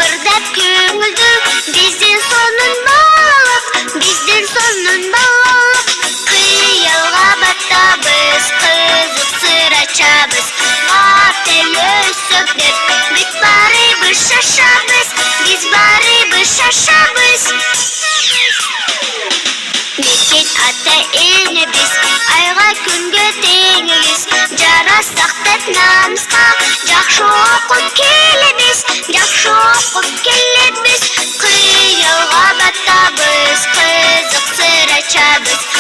Шапырдап көңілді, бізден сонын балалық, бізден сонын балалық. Қиялға баттабыз, қызық сыр açабыз. Апел өсіп деп, біз барыбыз шашабыз, біз барыбыз шашабыз. Мекен ата енебіз, айға күнге теңіміз. Жарастық деп намысқа, жақшы оқып келеміз, жақшы оқып келеміз. Қиялға баттабыз, қызық сыр açабыз.